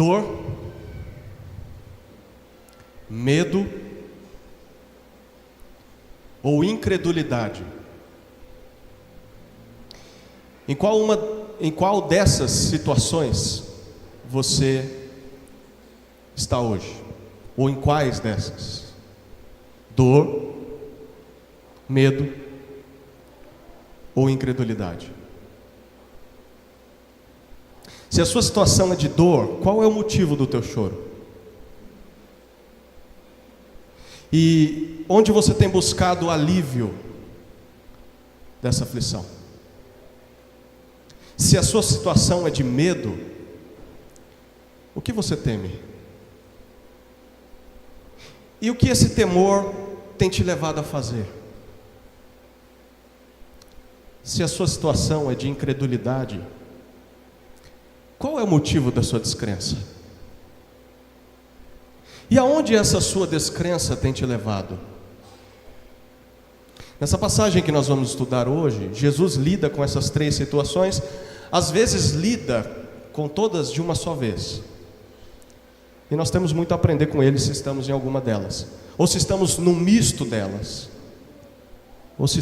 Dor, medo ou incredulidade? Em qual dessas situações você está hoje? Ou em quais dessas? Dor, medo ou incredulidade? Se a sua situação é de dor, qual é o motivo do teu choro? E onde você tem buscado o alívio dessa aflição? Se a sua situação é de medo, o que você teme? E o que esse temor tem te levado a fazer? Se a sua situação é de incredulidade, qual é o motivo da sua descrença? E aonde essa sua descrença tem te levado? Nessa passagem que nós vamos estudar hoje, Jesus lida com essas três situações, às vezes lida com todas de uma só vez. E nós temos muito a aprender com ele se estamos em alguma delas, ou se estamos no misto delas, ou se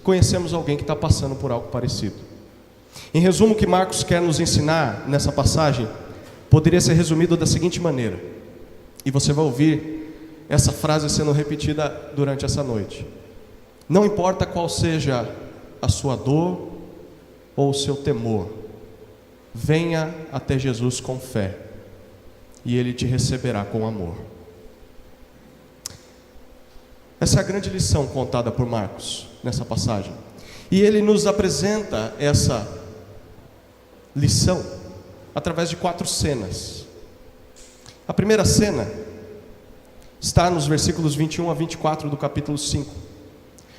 conhecemos alguém que está passando por algo parecido. Em resumo, o que Marcos quer nos ensinar nessa passagem poderia ser resumido da seguinte maneira, e você vai ouvir essa frase sendo repetida durante essa noite: não importa qual seja a sua dor ou o seu temor, venha até Jesus com fé, e Ele te receberá com amor. Essa é a grande lição contada por Marcos nessa passagem. E ele nos apresenta essa lição através de 4 cenas. A primeira cena está nos versículos 21 a 24 do capítulo 5.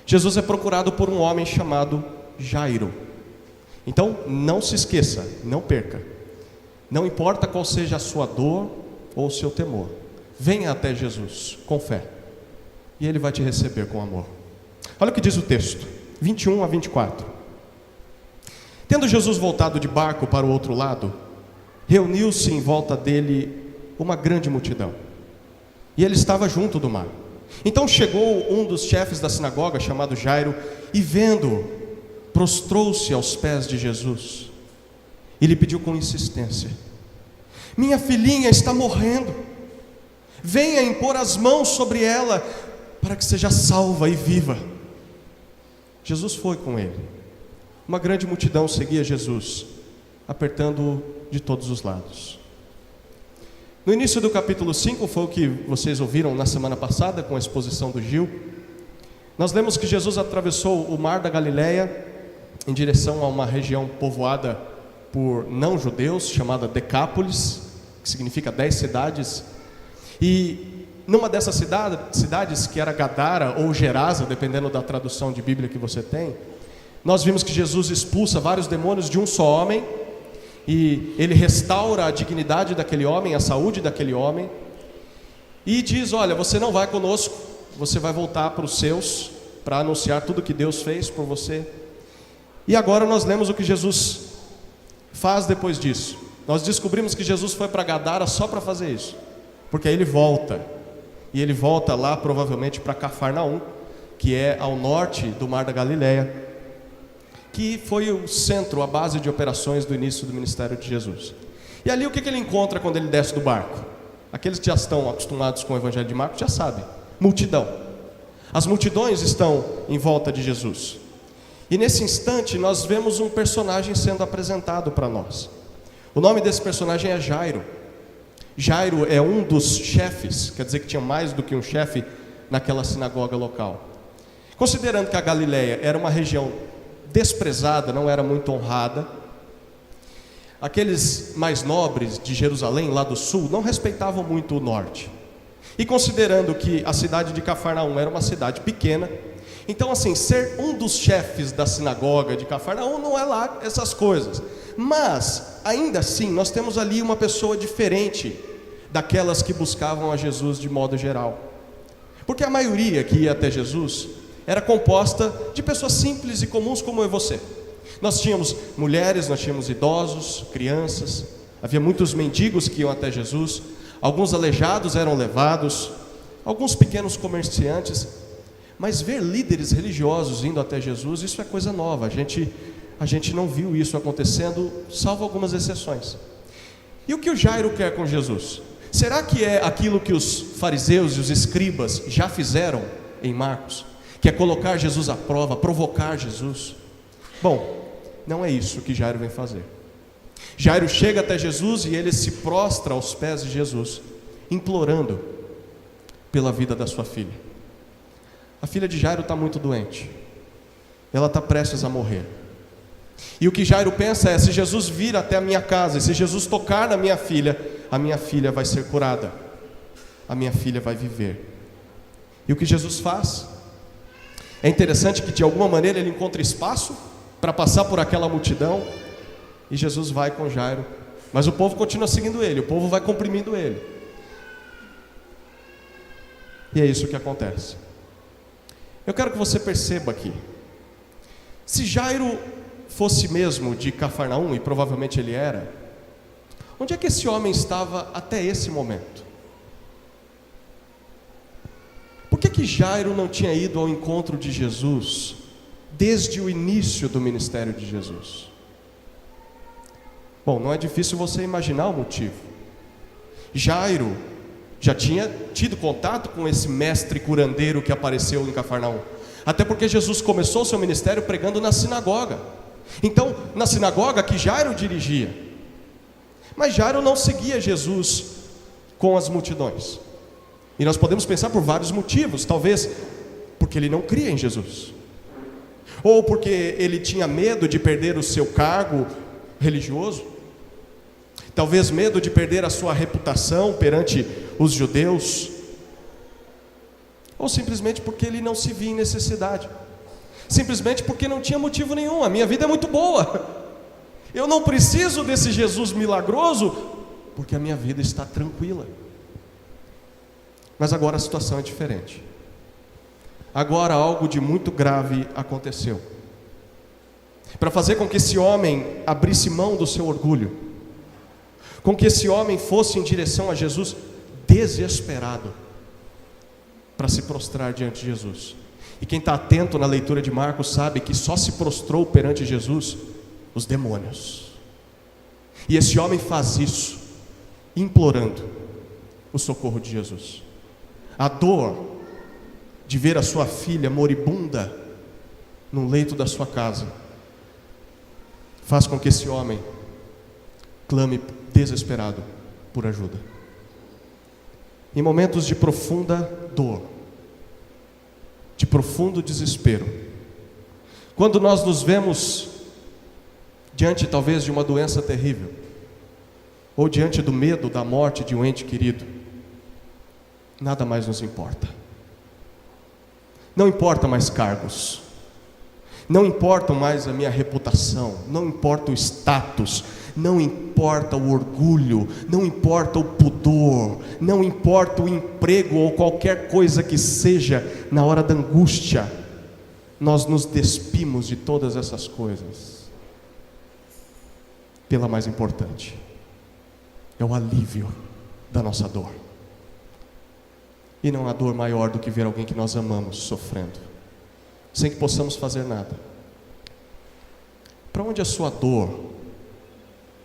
Jesus é procurado por um homem chamado Jairo. Então, não se esqueça, não perca. Não importa qual seja a sua dor ou o seu temor, venha até Jesus com fé, e Ele vai te receber com amor. Olha o que diz o texto, 21 a 24. Tendo Jesus voltado de barco para o outro lado, reuniu-se em volta dele uma grande multidão, e ele estava junto do mar. Então chegou um dos chefes da sinagoga, chamado Jairo, e vendo-o, prostrou-se aos pés de Jesus e lhe pediu com insistência: minha filhinha está morrendo, venha impor as mãos sobre ela, para que seja salva e viva. Jesus foi com ele. Uma grande multidão seguia Jesus, apertando-o de todos os lados. No início do capítulo 5, foi o que vocês ouviram na semana passada, com a exposição do Gil. Nós lemos que Jesus atravessou o mar da Galileia, em direção a uma região povoada por não-judeus, chamada Decápolis, que significa 10 cidades. E numa dessas cidades, que era Gadara ou Gerasa, dependendo da tradução de Bíblia que você tem, nós vimos que Jesus expulsa vários demônios de um só homem, e ele restaura a dignidade daquele homem, a saúde daquele homem, e diz: olha, você não vai conosco, você vai voltar para os seus, para anunciar tudo que Deus fez por você. E agora nós lemos o que Jesus faz depois disso. Nós descobrimos que Jesus foi para Gadara só para fazer isso, porque aí ele volta, e ele volta lá provavelmente para Cafarnaum, que é ao norte do mar da Galileia, que foi o centro, a base de operações do início do ministério de Jesus. E ali o que ele encontra quando ele desce do barco? Aqueles que já estão acostumados com o evangelho de Marcos já sabem: multidão. As multidões estão em volta de Jesus. E nesse instante nós vemos um personagem sendo apresentado para nós. O nome desse personagem é Jairo. Jairo é um dos chefes, quer dizer que tinha mais do que um chefe naquela sinagoga local. Considerando que a Galileia era uma região desprezada, não era muito honrada, aqueles mais nobres de Jerusalém, lá do sul, não respeitavam muito o norte. E considerando que a cidade de Cafarnaum era uma cidade pequena, então assim, ser um dos chefes da sinagoga de Cafarnaum não é lá essas coisas. Mas, ainda assim, nós temos ali uma pessoa diferente daquelas que buscavam a Jesus de modo geral. Porque a maioria que ia até Jesus era composta de pessoas simples e comuns como eu e você. Nós tínhamos mulheres, nós tínhamos idosos, crianças, Havia muitos mendigos que iam até Jesus, alguns aleijados eram levados, alguns pequenos comerciantes, mas ver líderes religiosos indo até Jesus, isso é coisa nova, a gente não viu isso acontecendo, salvo algumas exceções. E o que o Jairo quer com Jesus? Será que é aquilo que os fariseus e os escribas já fizeram em Marcos? Que é colocar Jesus à prova, provocar Jesus? Bom, não é isso que Jairo vem fazer. Jairo chega até Jesus e ele se prostra aos pés de Jesus, implorando pela vida da sua filha. A filha de Jairo está muito doente, ela está prestes a morrer. E o que Jairo pensa é: se Jesus vir até a minha casa, se Jesus tocar na minha filha, a minha filha vai ser curada, a minha filha vai viver. E o que Jesus faz? É interessante que de alguma maneira ele encontra espaço para passar por aquela multidão, e Jesus vai com Jairo, mas o povo continua seguindo ele, o povo vai comprimindo ele. E é isso que acontece. Eu quero que você perceba aqui, se Jairo fosse mesmo de Cafarnaum, e provavelmente ele era, onde é que esse homem estava até esse momento? Por que Jairo não tinha ido ao encontro de Jesus desde o início do ministério de Jesus? Bom, não é difícil você imaginar o motivo. Jairo já tinha tido contato com esse mestre curandeiro que apareceu em Cafarnaum, até porque Jesus começou o seu ministério pregando na sinagoga. Então, na sinagoga que Jairo dirigia, mas Jairo não seguia Jesus com as multidões. E nós podemos pensar por vários motivos, talvez porque ele não cria em Jesus, ou porque ele tinha medo de perder o seu cargo religioso, talvez medo de perder a sua reputação perante os judeus, ou simplesmente porque ele não se via em necessidade, simplesmente porque não tinha motivo nenhum. A minha vida é muito boa, eu não preciso desse Jesus milagroso, porque a minha vida está tranquila. Mas agora a situação é diferente. Agora algo de muito grave aconteceu, para fazer com que esse homem abrisse mão do seu orgulho, com que esse homem fosse em direção a Jesus desesperado, para se prostrar diante de Jesus. E quem está atento na leitura de Marcos sabe que só se prostrou perante Jesus os demônios. E esse homem faz isso implorando o socorro de Jesus. A dor de ver a sua filha moribunda no leito da sua casa faz com que esse homem clame desesperado por ajuda. Em momentos de profunda dor, de profundo desespero, quando nós nos vemos diante talvez de uma doença terrível, ou diante do medo da morte de um ente querido, nada mais nos importa. Não importa mais cargos, não importa mais a minha reputação, não importa o status, não importa o orgulho, não importa o pudor, não importa o emprego ou qualquer coisa que seja. Na hora da angústia, nós nos despimos de todas essas coisas pela mais importante, é o alívio da nossa dor. E não há dor maior do que ver alguém que nós amamos sofrendo, sem que possamos fazer nada. Para onde a sua dor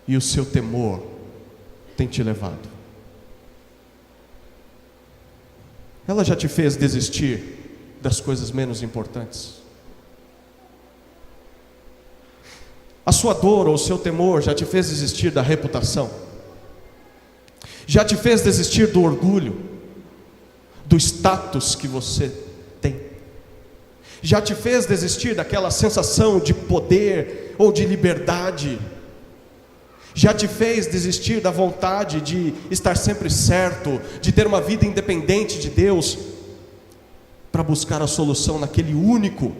e o seu temor tem te levado? Ela já te fez desistir das coisas menos importantes? A sua dor ou o seu temor já te fez desistir da reputação? Já te fez desistir do orgulho, do status que você tem? Já te fez desistir daquela sensação de poder ou de liberdade? Já te fez desistir da vontade de estar sempre certo, de ter uma vida independente de Deus, para buscar a solução naquele único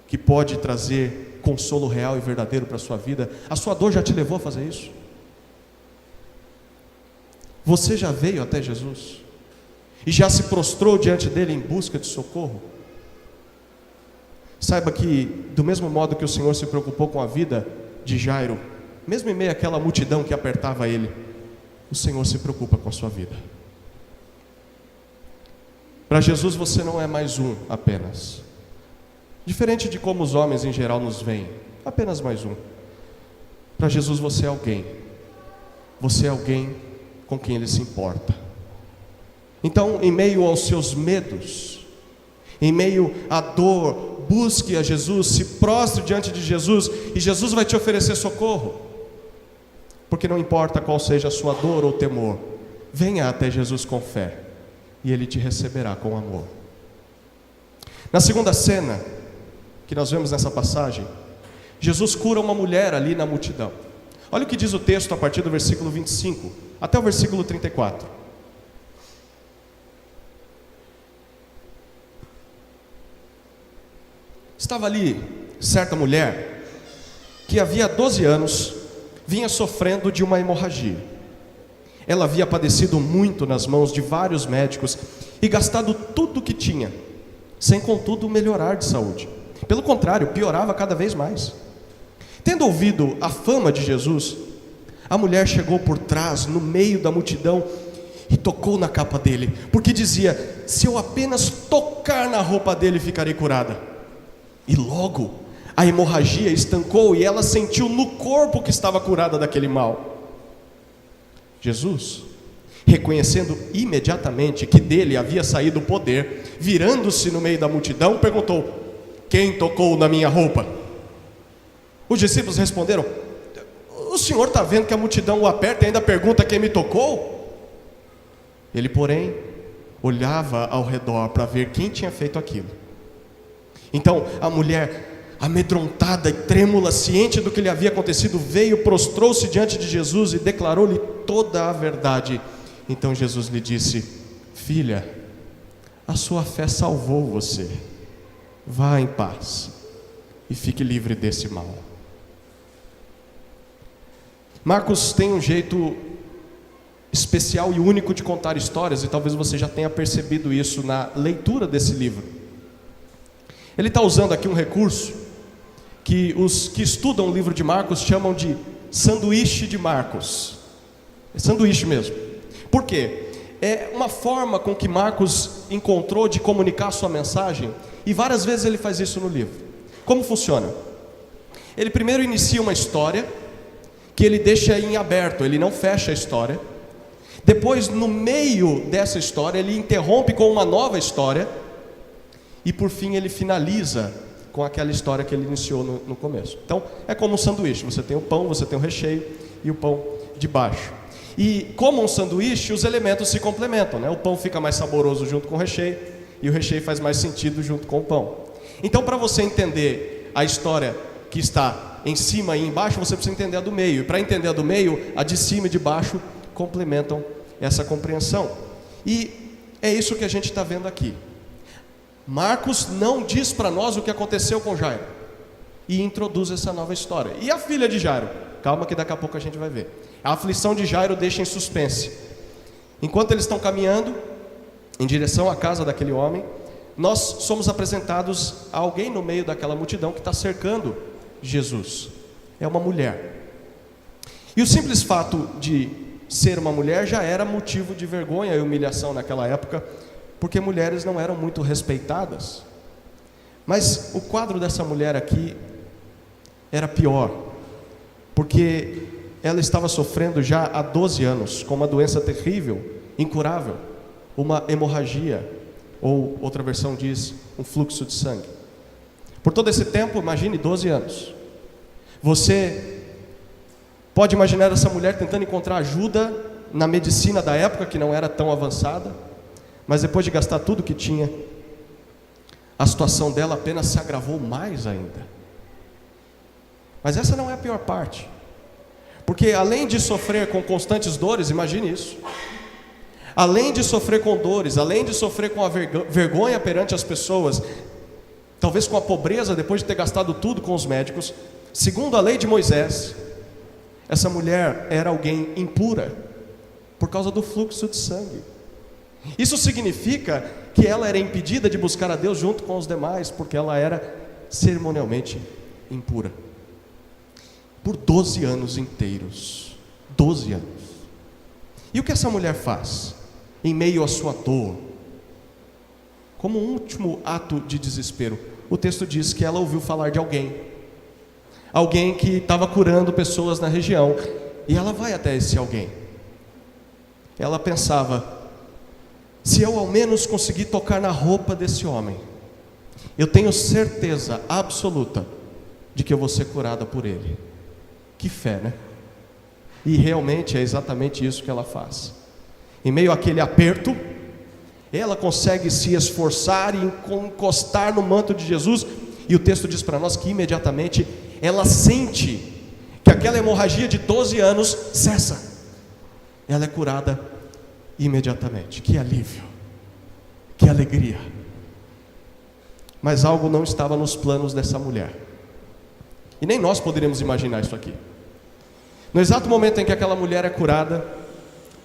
que pode trazer consolo real e verdadeiro para a sua vida? A sua dor já te levou a fazer isso? Você já veio até Jesus e já se prostrou diante dele em busca de socorro? Saiba que, do mesmo modo que o Senhor se preocupou com a vida de Jairo mesmo em meio àquela multidão que apertava ele, o Senhor se preocupa com a sua vida. Para Jesus você não é mais um apenas. Diferente de como os homens em geral nos veem, apenas mais um. Para Jesus você é alguém. Você é alguém com quem Ele se importa. Então, em meio aos seus medos, em meio à dor, busque a Jesus, se prostre diante de Jesus, e Jesus vai te oferecer socorro. Porque não importa qual seja a sua dor ou temor, venha até Jesus com fé, e Ele te receberá com amor. Na segunda cena que nós vemos nessa passagem, Jesus cura uma mulher ali na multidão. Olha o que diz o texto a partir do versículo 25 até o versículo 34. Estava ali certa mulher que havia 12 anos vinha sofrendo de uma hemorragia. Ela havia padecido muito nas mãos de vários médicos e gastado tudo o que tinha, sem contudo melhorar de saúde. Pelo contrário, piorava cada vez mais. Tendo ouvido a fama de Jesus, a mulher chegou por trás, no meio da multidão, e tocou na capa dele, porque dizia: se eu apenas tocar na roupa dele, ficarei curada. E logo a hemorragia estancou e ela sentiu no corpo que estava curada daquele mal. Jesus, reconhecendo imediatamente que dele havia saído o poder, virando-se no meio da multidão, perguntou: quem tocou na minha roupa? Os discípulos responderam: o senhor está vendo que a multidão o aperta e ainda pergunta quem me tocou? Ele, porém, olhava ao redor para ver quem tinha feito aquilo. Então a mulher, amedrontada e trêmula, ciente do que lhe havia acontecido, veio, prostrou-se diante de Jesus e declarou-lhe toda a verdade. Então Jesus lhe disse: filha, a sua fé salvou você. Vá em paz e fique livre desse mal. Marcos tem um jeito especial e único de contar histórias, e talvez você já tenha percebido isso na leitura desse livro. Ele está usando aqui um recurso que os que estudam o livro de Marcos chamam de sanduíche de Marcos. É sanduíche mesmo. Por quê? É uma forma com que Marcos encontrou de comunicar a sua mensagem, e várias vezes ele faz isso no livro. Como funciona? Ele primeiro inicia uma história que ele deixa em aberto, ele não fecha a história. Depois, no meio dessa história, ele interrompe com uma nova história, e por fim ele finaliza com aquela história que ele iniciou no começo. Então é como um sanduíche, você tem o pão, você tem o recheio e o pão de baixo. E como um sanduíche, os elementos se complementam, né? O pão fica mais saboroso junto com o recheio, e o recheio faz mais sentido junto com o pão. Então, para você entender a história que está em cima e embaixo, você precisa entender a do meio. E para entender a do meio, a de cima e de baixo complementam essa compreensão. E é isso que a gente está vendo aqui. Marcos não diz para nós o que aconteceu com Jairo, e introduz essa nova história. E a filha de Jairo? Calma que daqui a pouco a gente vai ver. A aflição de Jairo deixa em suspense. Enquanto eles estão caminhando em direção à casa daquele homem, nós somos apresentados a alguém no meio daquela multidão que está cercando Jesus. É uma mulher. E o simples fato de ser uma mulher já era motivo de vergonha e humilhação naquela época, porque mulheres não eram muito respeitadas. Mas o quadro dessa mulher aqui era pior, porque ela estava sofrendo já há 12 anos com uma doença terrível, incurável, uma hemorragia, ou outra versão diz, um fluxo de sangue. Por todo esse tempo, imagine 12 anos. Você pode imaginar essa mulher tentando encontrar ajuda na medicina da época, que não era tão avançada, mas depois de gastar tudo que tinha, a situação dela apenas se agravou mais ainda. Mas essa não é a pior parte, porque além de sofrer com constantes dores, imagine isso, além de sofrer com dores, além de sofrer com a vergonha perante as pessoas, talvez com a pobreza depois de ter gastado tudo com os médicos, segundo a lei de Moisés, essa mulher era alguém impura, por causa do fluxo de sangue. Isso significa que ela era impedida de buscar a Deus junto com os demais, porque ela era cerimonialmente impura. por 12 anos inteiros. 12 anos. E o que essa mulher faz? Em meio à sua dor, como um último ato de desespero, o texto diz que ela ouviu falar de alguém que estava curando pessoas na região, e ela vai até esse alguém. Ela pensava: se eu ao menos conseguir tocar na roupa desse homem, eu tenho certeza absoluta de que eu vou ser curada por ele. Que fé, né? E realmente é exatamente isso que ela faz. Em meio àquele aperto, ela consegue se esforçar e encostar no manto de Jesus, e o texto diz para nós que imediatamente ela sente que aquela hemorragia de 12 anos cessa. Ela é curada imediatamente. Que alívio, que alegria. Mas algo não estava nos planos dessa mulher, e nem nós poderíamos imaginar isso aqui. No exato momento em que aquela mulher é curada,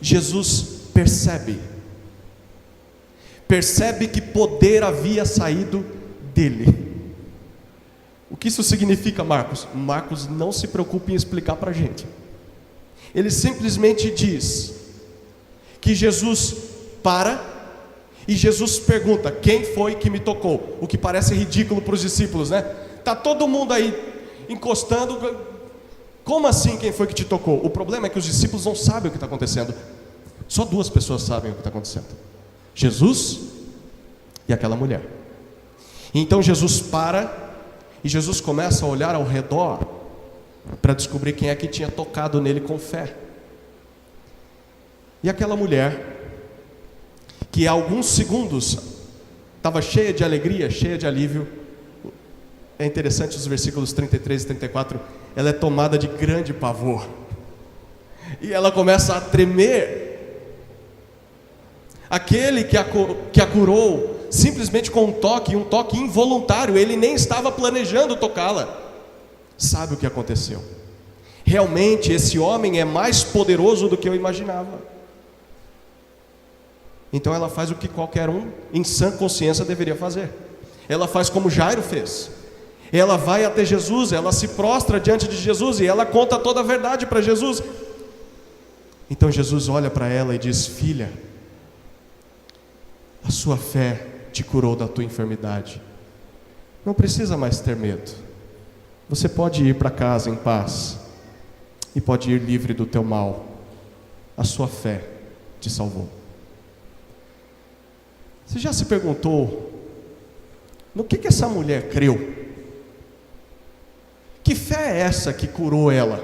Jesus percebe que poder havia saído dele. O que isso significa, Marcos? Marcos não se preocupa em explicar para a gente. Ele simplesmente diz que Jesus para e Jesus pergunta: quem foi que me tocou? O que parece ridículo para os discípulos, né? Está todo mundo aí encostando. Como assim, quem foi que te tocou? O problema é que os discípulos não sabem o que está acontecendo. Só duas pessoas sabem o que está acontecendo: Jesus e aquela mulher. Então Jesus para e Jesus começa a olhar ao redor para descobrir quem é que tinha tocado nele com fé. E aquela mulher, que há alguns segundos estava cheia de alegria, cheia de alívio, é interessante os versículos 33 e 34, ela é tomada de grande pavor, e ela começa a tremer. Aquele que a curou, simplesmente com um toque involuntário, ele nem estava planejando tocá-la. Sabe o que aconteceu? Realmente esse homem é mais poderoso do que eu imaginava. Então ela faz o que qualquer um em sã consciência deveria fazer. Ela faz como Jairo fez. Ela vai até Jesus, ela se prostra diante de Jesus e ela conta toda a verdade para Jesus. Então Jesus olha para ela e diz: filha, a sua fé te curou da tua enfermidade. Não precisa mais ter medo. Você pode ir para casa em paz e pode ir livre do teu mal. A sua fé te salvou. Você já se perguntou no que essa mulher creu? Que fé é essa que curou ela?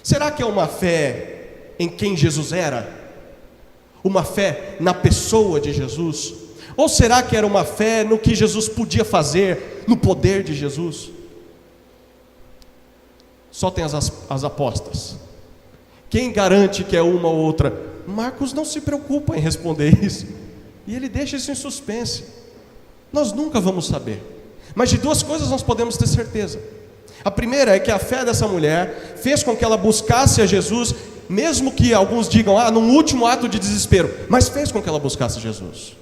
Será que é uma fé em quem Jesus era? Uma fé na pessoa de Jesus? Ou será que era uma fé no que Jesus podia fazer, no poder de Jesus? Só tem as apostas. Quem garante que é uma ou outra? Marcos não se preocupa em responder isso, e ele deixa isso em suspense. Nós nunca vamos saber. Mas de duas coisas nós podemos ter certeza. A primeira é que a fé dessa mulher fez com que ela buscasse a Jesus, mesmo que alguns digam, num último ato de desespero, mas fez com que ela buscasse Jesus.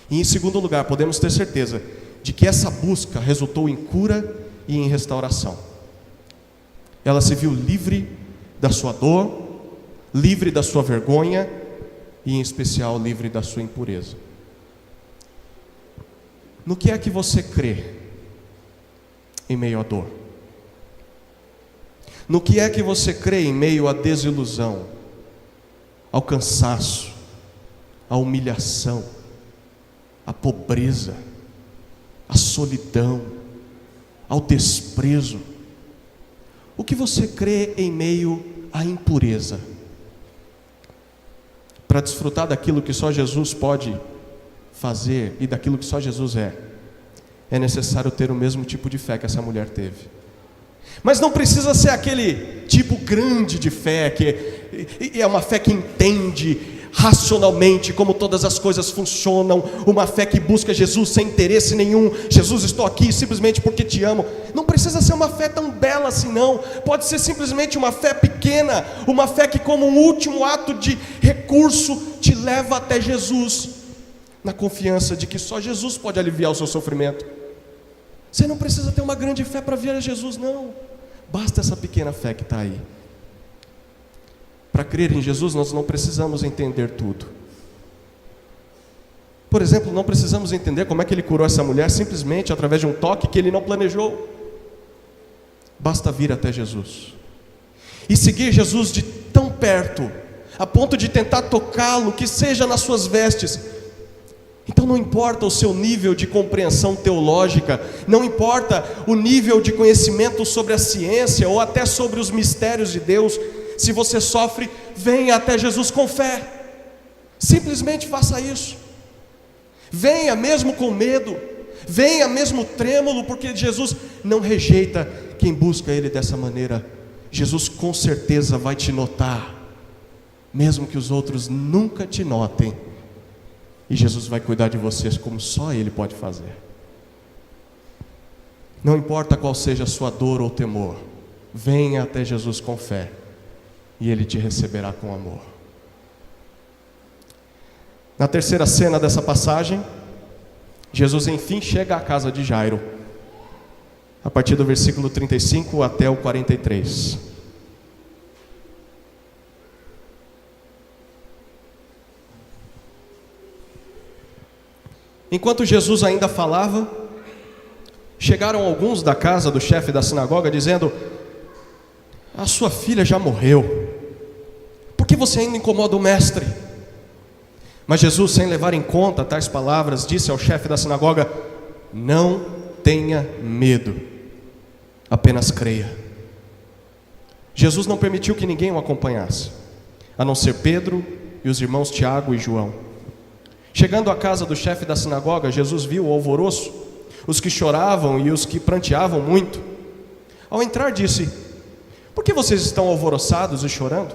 E em segundo lugar, podemos ter certeza de que essa busca resultou em cura e em restauração. Ela se viu livre da sua dor, livre da sua vergonha e em especial livre da sua impureza. No que é que você crê em meio à dor? No que é que você crê em meio à desilusão, ao cansaço, à humilhação, à pobreza, à solidão, ao desprezo? O que você crê em meio à impureza? Para desfrutar daquilo que só Jesus pode fazer e daquilo que só Jesus é necessário ter o mesmo tipo de fé que essa mulher teve. Mas não precisa ser aquele tipo grande de fé, que é uma fé que entende racionalmente como todas as coisas funcionam, uma fé que busca Jesus sem interesse nenhum. Jesus, estou aqui simplesmente porque te amo. Não precisa ser uma fé tão bela assim, não. Pode ser simplesmente uma fé pequena, uma fé que, como um último ato de recurso, te leva até Jesus, na confiança de que só Jesus pode aliviar o seu sofrimento. Você não precisa ter uma grande fé para ver a Jesus, não. Basta essa pequena fé que está aí. Para crer em Jesus, nós não precisamos entender tudo. Por exemplo, não precisamos entender como é que ele curou essa mulher simplesmente através de um toque que ele não planejou. Basta vir até Jesus e seguir Jesus de tão perto, a ponto de tentar tocá-lo, que seja nas suas vestes. Então não importa o seu nível de compreensão teológica, não importa o nível de conhecimento sobre a ciência ou até sobre os mistérios de Deus. Se você sofre, venha até Jesus com fé. Simplesmente faça isso. Venha mesmo com medo, venha mesmo trêmulo, porque Jesus não rejeita quem busca Ele dessa maneira. Jesus com certeza vai te notar, mesmo que os outros nunca te notem. E Jesus vai cuidar de vocês como só Ele pode fazer. Não importa qual seja a sua dor ou temor, venha até Jesus com fé, e Ele te receberá com amor. Na terceira cena dessa passagem, Jesus enfim chega à casa de Jairo, a partir do versículo 35 até o 43. Enquanto Jesus ainda falava, chegaram alguns da casa do chefe da sinagoga dizendo: a sua filha já morreu, por que você ainda incomoda o mestre? Mas Jesus, sem levar em conta tais palavras, disse ao chefe da sinagoga: não tenha medo, apenas creia. Jesus não permitiu que ninguém o acompanhasse, a não ser Pedro e os irmãos Tiago e João. Chegando à casa do chefe da sinagoga, Jesus viu o alvoroço, os que choravam e os que pranteavam muito. Ao entrar disse: por que vocês estão alvoroçados e chorando?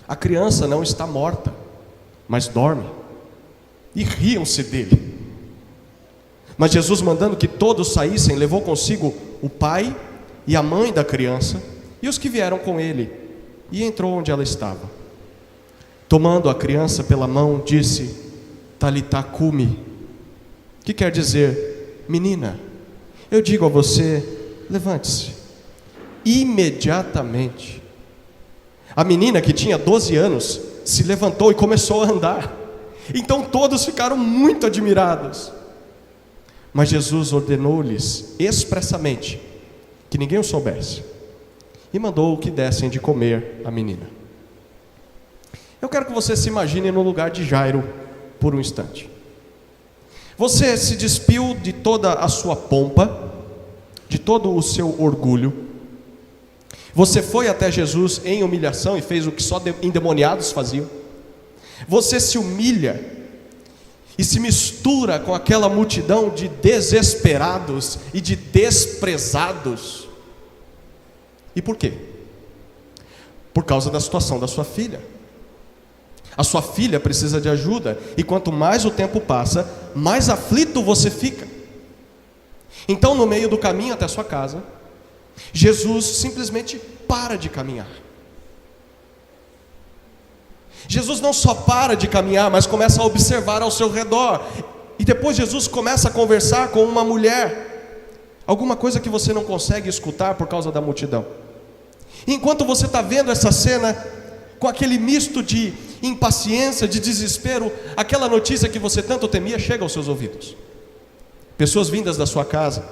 A criança não está morta, mas dorme. E riam-se dele. Mas Jesus, mandando que todos saíssem, levou consigo o pai e a mãe da criança e os que vieram com ele, e entrou onde ela estava. Tomando a criança pela mão, disse: Talitá cumi, que quer dizer: menina, eu digo a você, levante-se. Imediatamente a menina, que tinha 12 anos, se levantou e começou a andar. Então todos ficaram muito admirados. Mas Jesus ordenou-lhes expressamente que ninguém o soubesse, e mandou que dessem de comer a menina. Eu quero que você se imagine no lugar de Jairo por um instante. Você se despiu de toda a sua pompa, de todo o seu orgulho. Você foi até Jesus em humilhação e fez o que só endemoniados faziam. Você se humilha e se mistura com aquela multidão de desesperados e de desprezados. E por quê? Por causa da situação da sua filha. A sua filha precisa de ajuda, e quanto mais o tempo passa, mais aflito você fica. Então, no meio do caminho até a sua casa, Jesus simplesmente para de caminhar. Jesus não só para de caminhar, mas começa a observar ao seu redor. E depois Jesus começa a conversar com uma mulher, alguma coisa que você não consegue escutar por causa da multidão. E enquanto você está vendo essa cena, com aquele misto de impaciência, de desespero, aquela notícia que você tanto temia chega aos seus ouvidos. Pessoas vindas da sua casa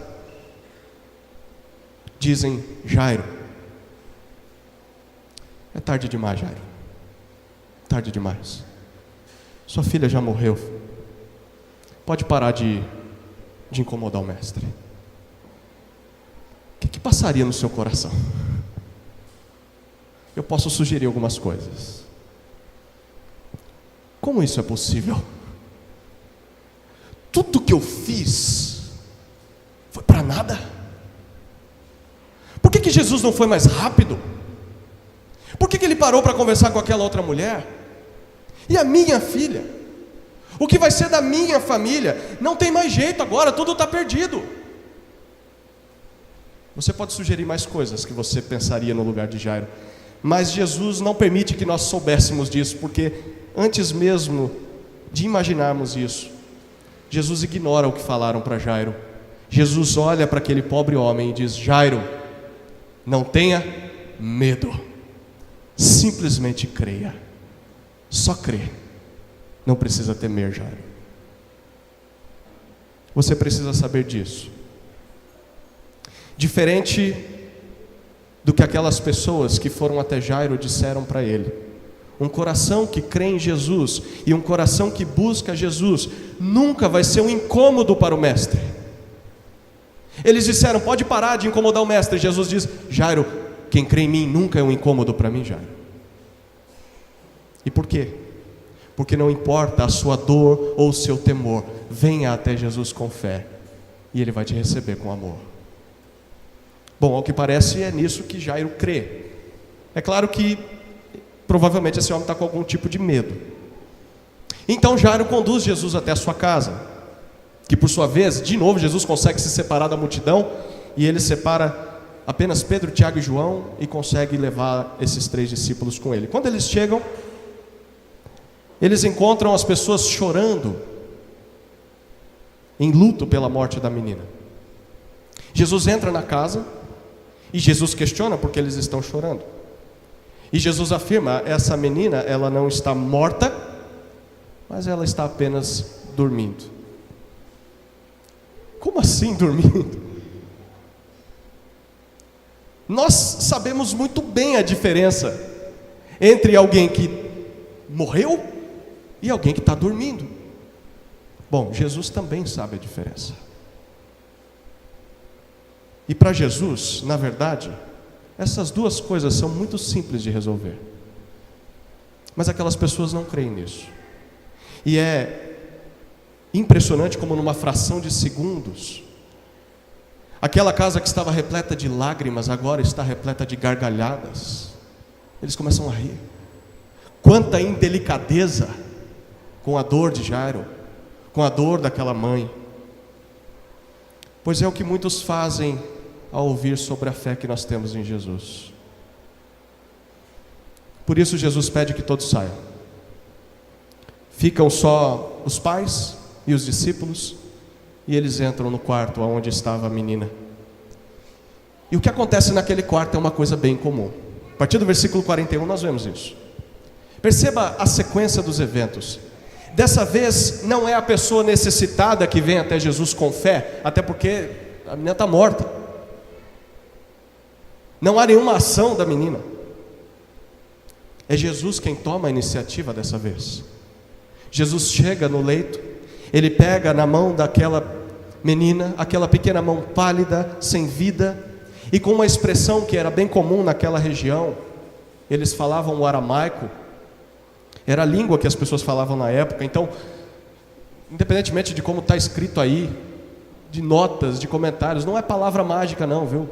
dizem: Jairo, é tarde demais, Jairo, tarde demais, sua filha já morreu, pode parar de incomodar o mestre. O que passaria no seu coração? Eu posso sugerir algumas coisas. Como isso é possível? Tudo que eu fiz foi para nada? Por que Jesus não foi mais rápido? Por que ele parou para conversar com aquela outra mulher? E a minha filha? O que vai ser da minha família? Não tem mais jeito agora, tudo está perdido. Você pode sugerir mais coisas que você pensaria no lugar de Jairo, mas Jesus não permite que nós soubéssemos disso, porque antes mesmo de imaginarmos isso, Jesus ignora o que falaram para Jairo. Jesus olha para aquele pobre homem e diz: Jairo, não tenha medo, simplesmente creia, só crê, não precisa temer, Jairo. Você precisa saber disso. Diferente do que aquelas pessoas que foram até Jairo disseram para ele, um coração que crê em Jesus e um coração que busca Jesus nunca vai ser um incômodo para o mestre. Eles disseram: pode parar de incomodar o mestre. Jesus diz: Jairo, quem crê em mim nunca é um incômodo para mim, Jairo. E por quê? Porque não importa a sua dor ou o seu temor, venha até Jesus com fé e Ele vai te receber com amor. Bom, ao que parece é nisso que Jairo crê. É claro que provavelmente esse homem está com algum tipo de medo. Então Jairo conduz Jesus até a sua casa, que por sua vez, de novo, Jesus consegue se separar da multidão, e ele separa apenas Pedro, Tiago e João, e consegue levar esses 3 discípulos com ele. Quando eles chegam, eles encontram as pessoas chorando, em luto pela morte da menina. Jesus entra na casa, e Jesus questiona porque eles estão chorando. E Jesus afirma: essa menina, ela não está morta, mas ela está apenas dormindo. Como assim dormindo? Nós sabemos muito bem a diferença entre alguém que morreu e alguém que está dormindo. Bom, Jesus também sabe a diferença. E para Jesus, na verdade, essas duas coisas são muito simples de resolver. Mas aquelas pessoas não creem nisso. E é impressionante como numa fração de segundos, aquela casa que estava repleta de lágrimas agora está repleta de gargalhadas. Eles começam a rir. Quanta indelicadeza com a dor de Jairo, com a dor daquela mãe. Pois é o que muitos fazem ao ouvir sobre a fé que nós temos em Jesus. Por isso Jesus pede que todos saiam. Ficam só os pais e os discípulos, e eles entram no quarto onde estava a menina. E o que acontece naquele quarto é uma coisa bem comum. A partir do versículo 41 nós vemos isso. Perceba a sequência dos eventos. Dessa vez não é a pessoa necessitada que vem até Jesus com fé, até porque a menina está morta. Não há nenhuma ação da menina. É Jesus quem toma a iniciativa dessa vez. Jesus chega no leito, ele pega na mão daquela menina, aquela pequena mão pálida, sem vida, e com uma expressão que era bem comum naquela região. Eles falavam o aramaico, era a língua que as pessoas falavam na época. Então, independentemente de como está escrito aí, de notas, de comentários, não é palavra mágica não, viu?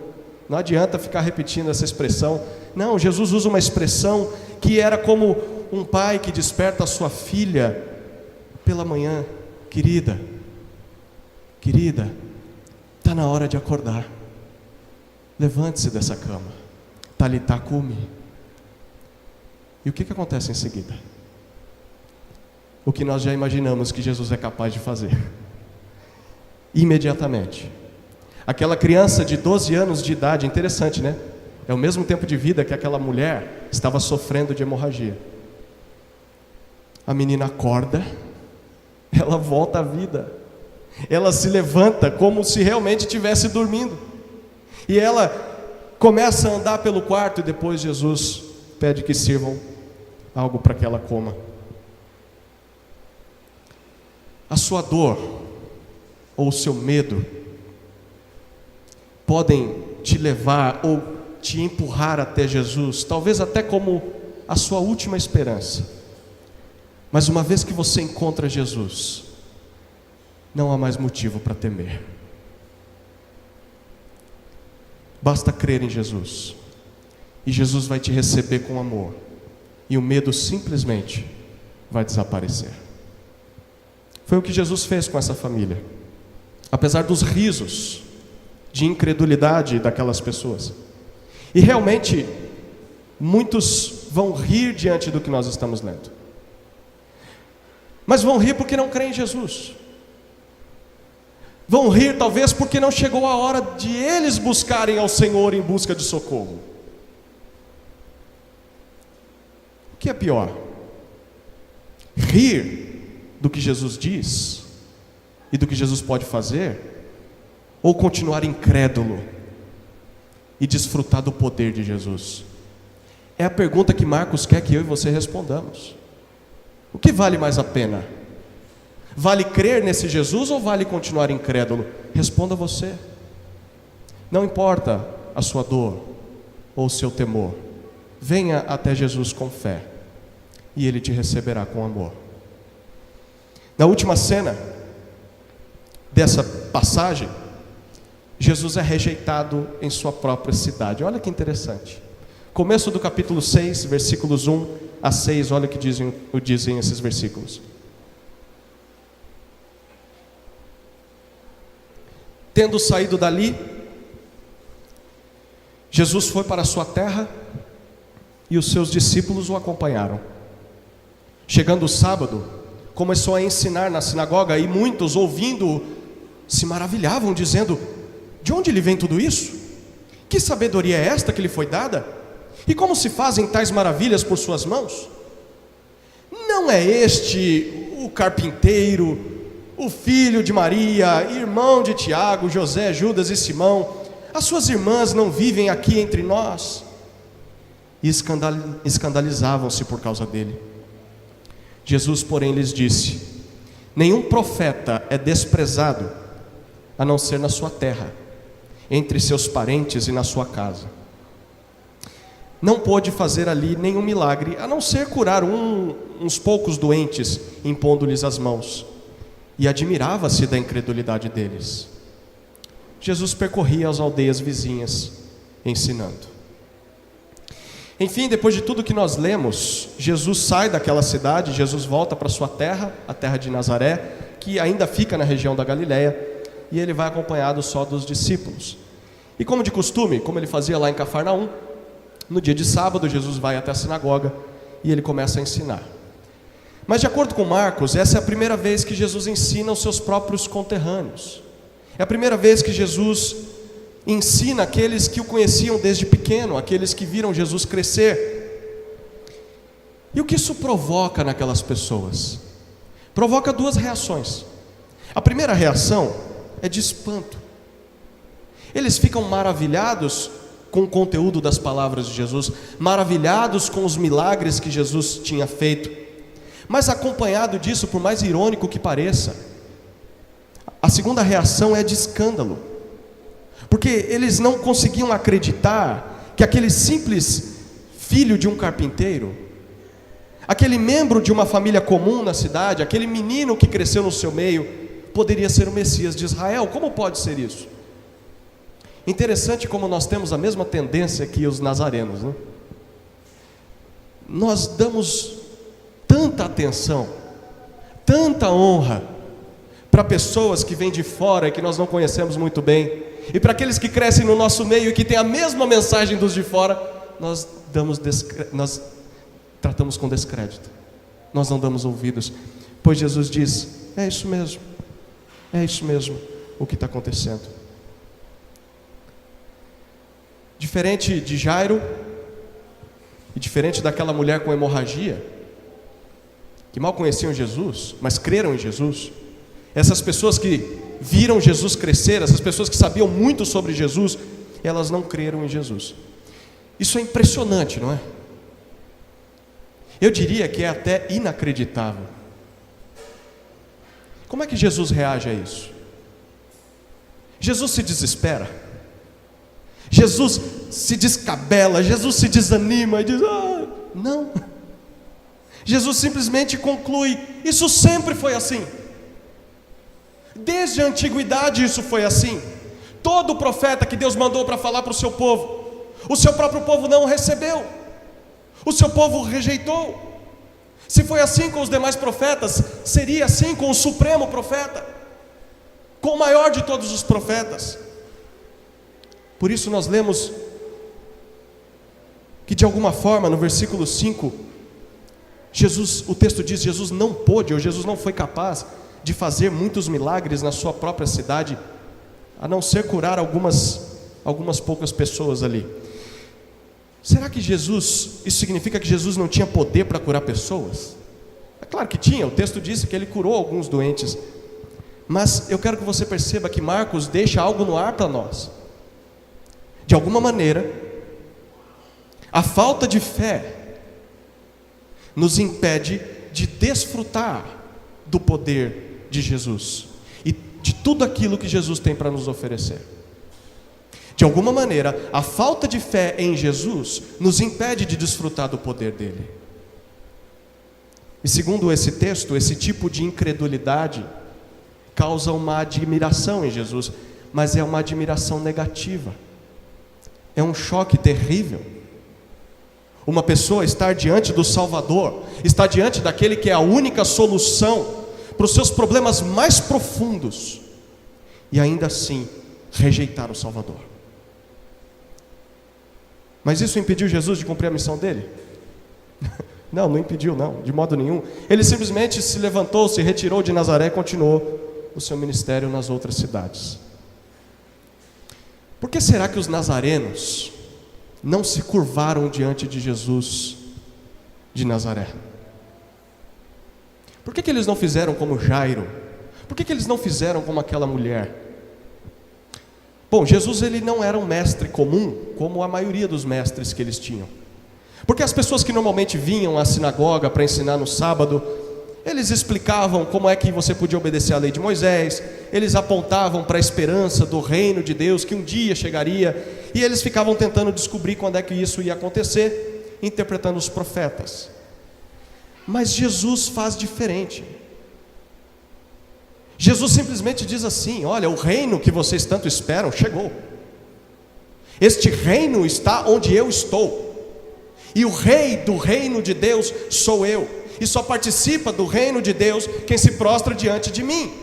Não adianta ficar repetindo essa expressão. Não, Jesus usa uma expressão que era como um pai que desperta a sua filha pela manhã: querida, está na hora de acordar, levante-se dessa cama, talitá cumi. E o que acontece em seguida? O que nós já imaginamos que Jesus é capaz de fazer. Imediatamente, aquela criança de 12 anos de idade, interessante, né? É o mesmo tempo de vida que aquela mulher estava sofrendo de hemorragia. A menina acorda, ela volta à vida, ela se levanta como se realmente estivesse dormindo, e ela começa a andar pelo quarto, e depois Jesus pede que sirvam algo para que ela coma. A sua dor ou o seu medo podem te levar ou te empurrar até Jesus, talvez até como a sua última esperança. Mas uma vez que você encontra Jesus, não há mais motivo para temer. Basta crer em Jesus, e Jesus vai te receber com amor, e o medo simplesmente vai desaparecer. Foi o que Jesus fez com essa família. Apesar dos risos de incredulidade daquelas pessoas, e realmente muitos vão rir diante do que nós estamos lendo, mas vão rir porque não creem em Jesus. Vão rir talvez porque não chegou a hora de eles buscarem ao Senhor em busca de socorro. O que é pior? Rir do que Jesus diz e do que Jesus pode fazer, ou continuar incrédulo e desfrutar do poder de Jesus? É a pergunta que Marcos quer que eu e você respondamos. O que vale mais a pena? Vale crer nesse Jesus ou vale continuar incrédulo? Responda você. Não importa a sua dor ou o seu temor, venha até Jesus com fé e Ele te receberá com amor. Na última cena dessa passagem, Jesus é rejeitado em sua própria cidade. Olha que interessante. Começo do capítulo 6, versículos 1 a 6, olha o que dizem esses versículos. Tendo saído dali, Jesus foi para a sua terra e os seus discípulos o acompanharam. Chegando o sábado, começou a ensinar na sinagoga e muitos, ouvindo-o, se maravilhavam, dizendo: de onde lhe vem tudo isso? Que sabedoria é esta que lhe foi dada? E como se fazem tais maravilhas por suas mãos? Não é este o carpinteiro, o filho de Maria, irmão de Tiago, José, Judas e Simão? As suas irmãs não vivem aqui entre nós? E escandalizavam-se por causa dele. Jesus, porém, lhes disse: nenhum profeta é desprezado, a não ser na sua terra, entre seus parentes e na sua casa. Não pôde fazer ali nenhum milagre, a não ser curar uns poucos doentes, impondo-lhes as mãos. E admirava-se da incredulidade deles. Jesus percorria as aldeias vizinhas, ensinando. Enfim, depois de tudo que nós lemos, Jesus sai daquela cidade, Jesus volta para sua terra, a terra de Nazaré, que ainda fica na região da Galileia, e ele vai acompanhado só dos discípulos. E como de costume, como ele fazia lá em Cafarnaum, no dia de sábado, Jesus vai até a sinagoga e ele começa a ensinar. Mas de acordo com Marcos, essa é a primeira vez que Jesus ensina os seus próprios conterrâneos. É a primeira vez que Jesus ensina aqueles que o conheciam desde pequeno, aqueles que viram Jesus crescer. E o que isso provoca naquelas pessoas? Provoca duas reações. A primeira reação é de espanto. Eles ficam maravilhados com o conteúdo das palavras de Jesus, maravilhados com os milagres que Jesus tinha feito. Mas acompanhado disso, por mais irônico que pareça, a segunda reação é de escândalo, porque eles não conseguiam acreditar que aquele simples filho de um carpinteiro, aquele membro de uma família comum na cidade, aquele menino que cresceu no seu meio, poderia ser o Messias de Israel. Como pode ser isso? Interessante como nós temos a mesma tendência que os nazarenos, né? Nós damos tanta atenção, tanta honra para pessoas que vêm de fora e que nós não conhecemos muito bem, e para aqueles que crescem no nosso meio e que têm a mesma mensagem dos de fora, nós tratamos com descrédito, nós não damos ouvidos, pois Jesus diz: é isso mesmo o que está acontecendo. Diferente de Jairo e diferente daquela mulher com hemorragia, que mal conheciam Jesus, mas creram em Jesus, essas pessoas que viram Jesus crescer, essas pessoas que sabiam muito sobre Jesus, elas não creram em Jesus. Isso é impressionante, não é? Eu diria que é até inacreditável. Como é que Jesus reage a isso? Jesus se desespera, Jesus se descabela, Jesus se desanima e diz: não. Jesus simplesmente conclui: isso sempre foi assim. Desde a antiguidade isso foi assim. Todo profeta que Deus mandou para falar para o seu povo, o seu próprio povo não o recebeu, o seu povo o rejeitou. Se foi assim com os demais profetas, seria assim com o supremo profeta, com o maior de todos os profetas. Por isso nós lemos que de alguma forma no versículo 5, o texto diz: Jesus não pôde, ou Jesus não foi capaz de fazer muitos milagres na sua própria cidade, a não ser curar algumas poucas pessoas ali. Será que isso significa que Jesus não tinha poder para curar pessoas? É claro que tinha, o texto disse que ele curou alguns doentes. Mas eu quero que você perceba que Marcos deixa algo no ar para nós. De alguma maneira, a falta de fé nos impede de desfrutar do poder de Jesus e de tudo aquilo que Jesus tem para nos oferecer. De alguma maneira, a falta de fé em Jesus nos impede de desfrutar do poder dele. E segundo esse texto, esse tipo de incredulidade causa uma admiração em Jesus, mas é uma admiração negativa. É um choque terrível. Uma pessoa estar diante do Salvador, estar diante daquele que é a única solução para os seus problemas mais profundos, e ainda assim rejeitar o Salvador. Mas isso impediu Jesus de cumprir a missão dele? Não impediu, não, de modo nenhum. Ele simplesmente se levantou, se retirou de Nazaré e continuou o seu ministério nas outras cidades. Por que será que os nazarenos não se curvaram diante de Jesus de Nazaré? Por que eles não fizeram como Jairo? Por que eles não fizeram como aquela mulher? Bom, Jesus ele não era um mestre comum, como a maioria dos mestres que eles tinham. Porque as pessoas que normalmente vinham à sinagoga para ensinar no sábado, eles explicavam como é que você podia obedecer à lei de Moisés, eles apontavam para a esperança do reino de Deus que um dia chegaria, e eles ficavam tentando descobrir quando é que isso ia acontecer, interpretando os profetas. Mas Jesus faz diferente. Jesus simplesmente diz assim: olha, o reino que vocês tanto esperam chegou. Este reino está onde eu estou. E o rei do reino de Deus sou eu. E só participa do reino de Deus quem se prostra diante de mim.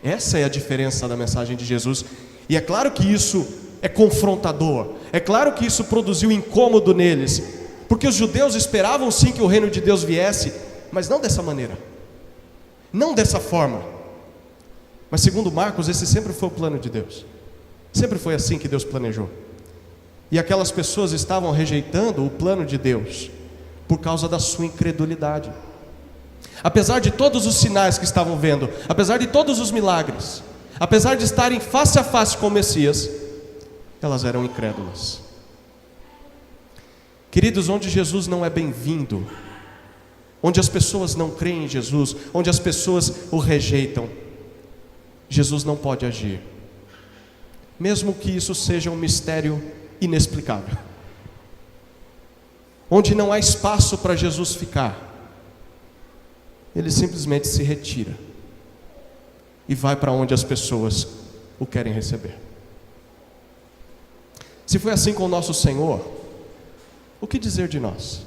Essa é a diferença da mensagem de Jesus. E é claro que isso é confrontador. É claro que isso produziu incômodo neles. Porque os judeus esperavam sim que o reino de Deus viesse, mas não dessa maneira. Não dessa forma. Mas segundo Marcos, esse sempre foi o plano de Deus. Sempre foi assim que Deus planejou. E aquelas pessoas estavam rejeitando o plano de Deus por causa da sua incredulidade. Apesar de todos os sinais que estavam vendo, apesar de todos os milagres, apesar de estarem face a face com o Messias, elas eram incrédulas. Queridos, onde Jesus não é bem-vindo, onde as pessoas não creem em Jesus, onde as pessoas o rejeitam, Jesus não pode agir, mesmo que isso seja um mistério inexplicável. Onde não há espaço para Jesus ficar, ele simplesmente se retira e vai para onde as pessoas o querem receber. Se foi assim com o nosso Senhor, o que dizer de nós?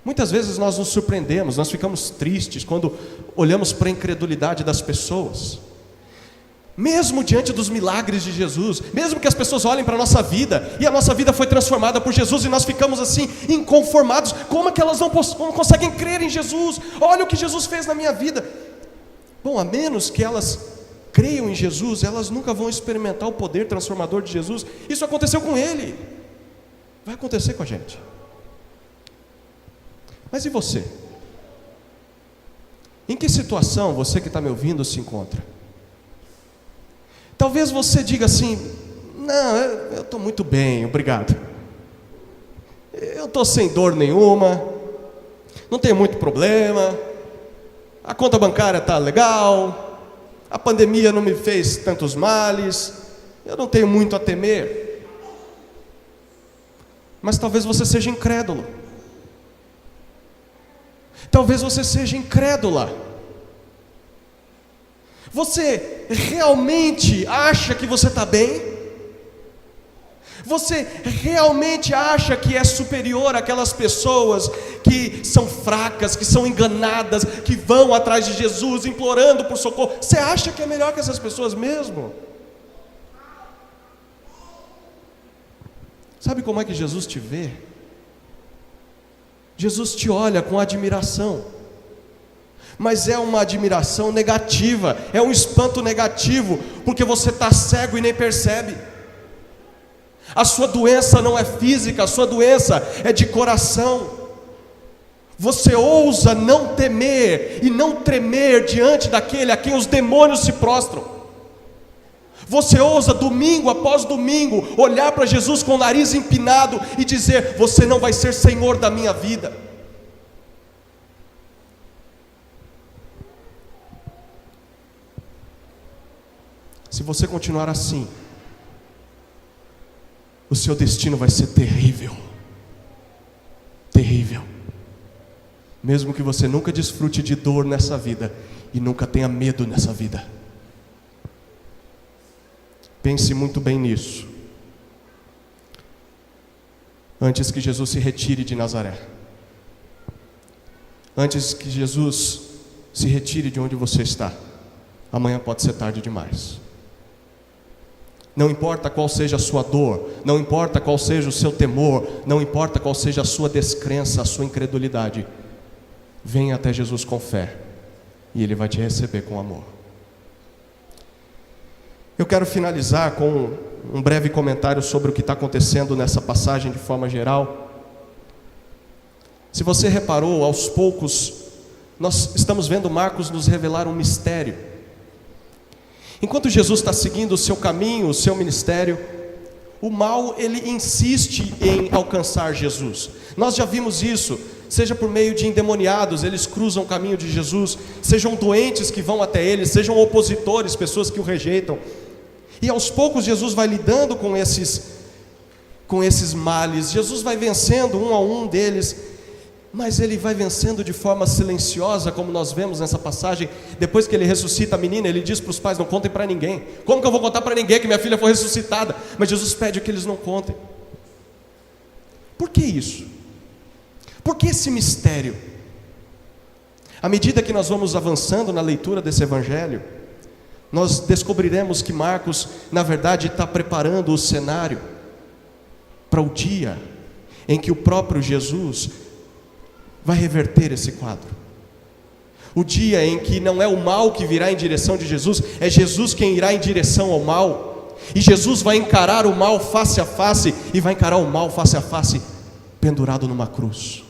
Muitas vezes nós nos surpreendemos, nós ficamos tristes quando olhamos para a incredulidade das pessoas. Mesmo diante dos milagres de Jesus, mesmo que as pessoas olhem para a nossa vida, e a nossa vida foi transformada por Jesus, e nós ficamos assim, inconformados, como é que elas não conseguem crer em Jesus? Olha o que Jesus fez na minha vida. Bom, a menos que elas creiam em Jesus, elas nunca vão experimentar o poder transformador de Jesus. Isso aconteceu com ele, vai acontecer com a gente. Mas e você? Em que situação você que está me ouvindo se encontra? Talvez você diga assim: não, eu estou muito bem, obrigado. Eu estou sem dor nenhuma, não tenho muito problema, a conta bancária está legal, a pandemia não me fez tantos males, eu não tenho muito a temer. Mas talvez você seja incrédulo. Talvez você seja incrédula. Você realmente acha que você está bem? Você realmente acha que é superior àquelas pessoas que são fracas, que são enganadas, que vão atrás de Jesus implorando por socorro? Você acha que é melhor que essas pessoas mesmo? Sabe como é que Jesus te vê? Jesus te olha com admiração, mas é uma admiração negativa, é um espanto negativo, porque você está cego e nem percebe. A sua doença não é física, a sua doença é de coração. Você ousa não temer e não tremer diante daquele a quem os demônios se prostram. Você ousa domingo após domingo olhar para Jesus com o nariz empinado e dizer: você não vai ser Senhor da minha vida. Se você continuar assim, o seu destino vai ser terrível. Terrível. Mesmo que você nunca desfrute de dor nessa vida e nunca tenha medo nessa vida. Pense muito bem nisso. Antes que Jesus se retire de Nazaré. Antes que Jesus se retire de onde você está. Amanhã pode ser tarde demais. Não importa qual seja a sua dor, não importa qual seja o seu temor, não importa qual seja a sua descrença, a sua incredulidade. Venha até Jesus com fé e Ele vai te receber com amor. Eu quero finalizar com um breve comentário sobre o que está acontecendo nessa passagem de forma geral. Se você reparou, aos poucos, nós estamos vendo Marcos nos revelar um mistério. Enquanto Jesus está seguindo o seu caminho, o seu ministério, o mal, ele insiste em alcançar Jesus. Nós já vimos isso, seja por meio de endemoniados, eles cruzam o caminho de Jesus, sejam doentes que vão até ele, sejam opositores, pessoas que o rejeitam. E aos poucos Jesus vai lidando com esses males, Jesus vai vencendo um a um deles, mas ele vai vencendo de forma silenciosa, como nós vemos nessa passagem. Depois que ele ressuscita a menina, ele diz para os pais: não contem para ninguém. Como que eu vou contar para ninguém que minha filha foi ressuscitada? Mas Jesus pede que eles não contem. Por que isso? Por que esse mistério? À medida que nós vamos avançando na leitura desse evangelho, nós descobriremos que Marcos, na verdade, está preparando o cenário para o dia em que o próprio Jesus vai reverter esse quadro. O dia em que não é o mal que virá em direção de Jesus, é Jesus quem irá em direção ao mal. E Jesus vai encarar o mal face a face, e vai encarar o mal face a face, pendurado numa cruz.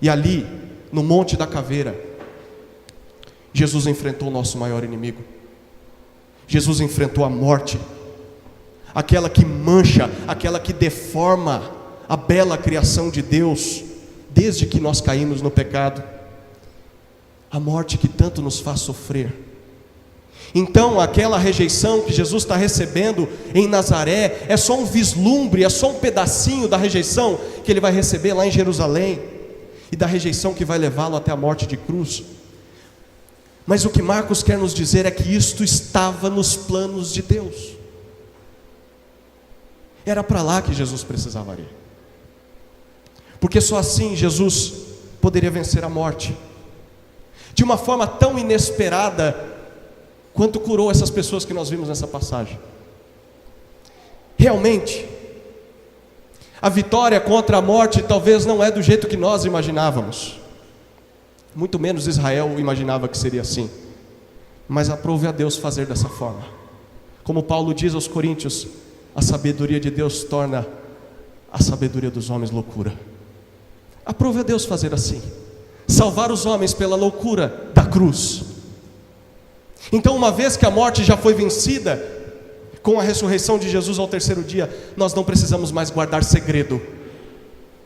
E ali, no Monte da Caveira, Jesus enfrentou o nosso maior inimigo. Jesus enfrentou a morte, aquela que mancha, aquela que deforma a bela criação de Deus, desde que nós caímos no pecado. A morte que tanto nos faz sofrer. Então aquela rejeição que Jesus está recebendo em Nazaré é só um vislumbre, é só um pedacinho da rejeição que ele vai receber lá em Jerusalém, e da rejeição que vai levá-lo até a morte de cruz. Mas o que Marcos quer nos dizer é que isto estava nos planos de Deus. Era para lá que Jesus precisava ir, porque só assim Jesus poderia vencer a morte, de uma forma tão inesperada quanto curou essas pessoas que nós vimos nessa passagem. Realmente, a vitória contra a morte talvez não é do jeito que nós imaginávamos, muito menos Israel imaginava que seria assim, mas aprove a Deus fazer dessa forma. Como Paulo diz aos Coríntios, a sabedoria de Deus torna a sabedoria dos homens loucura. Aprove a Deus fazer assim, salvar os homens pela loucura da cruz. Então, uma vez que a morte já foi vencida, com a ressurreição de Jesus ao terceiro dia, nós não precisamos mais guardar segredo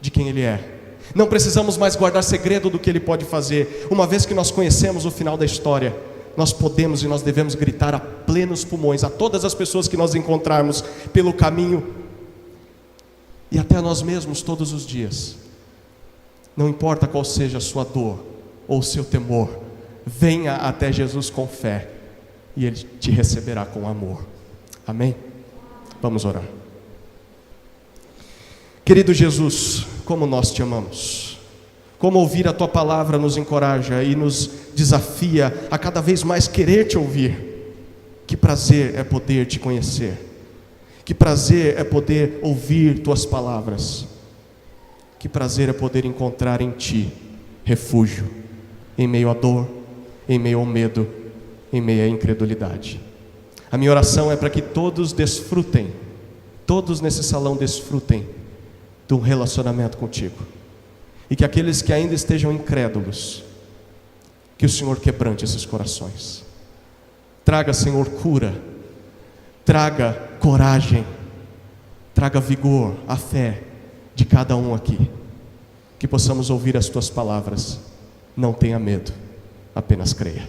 de quem Ele é. Não precisamos mais guardar segredo do que Ele pode fazer. Uma vez que nós conhecemos o final da história, nós podemos e nós devemos gritar a plenos pulmões a todas as pessoas que nós encontrarmos pelo caminho, e até a nós mesmos todos os dias. Não importa qual seja a sua dor ou o seu temor, venha até Jesus com fé, e Ele te receberá com amor. Amém? Vamos orar. Querido Jesus, como nós te amamos, como ouvir a Tua palavra nos encoraja e nos desafia a cada vez mais querer Te ouvir. Que prazer é poder Te conhecer, que prazer é poder ouvir Tuas palavras, que prazer é poder encontrar em Ti refúgio. em meio à dor, em meio ao medo, em meio à incredulidade. A minha oração é para que todos desfrutem, todos nesse salão desfrutem de um relacionamento contigo. E que aqueles que ainda estejam incrédulos, que o Senhor quebrante esses corações. Traga, Senhor, cura, traga coragem, traga vigor, a fé de cada um aqui. Que possamos ouvir as tuas palavras. Não tenha medo, apenas creia.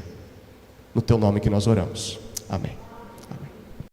No teu nome que nós oramos. Amém.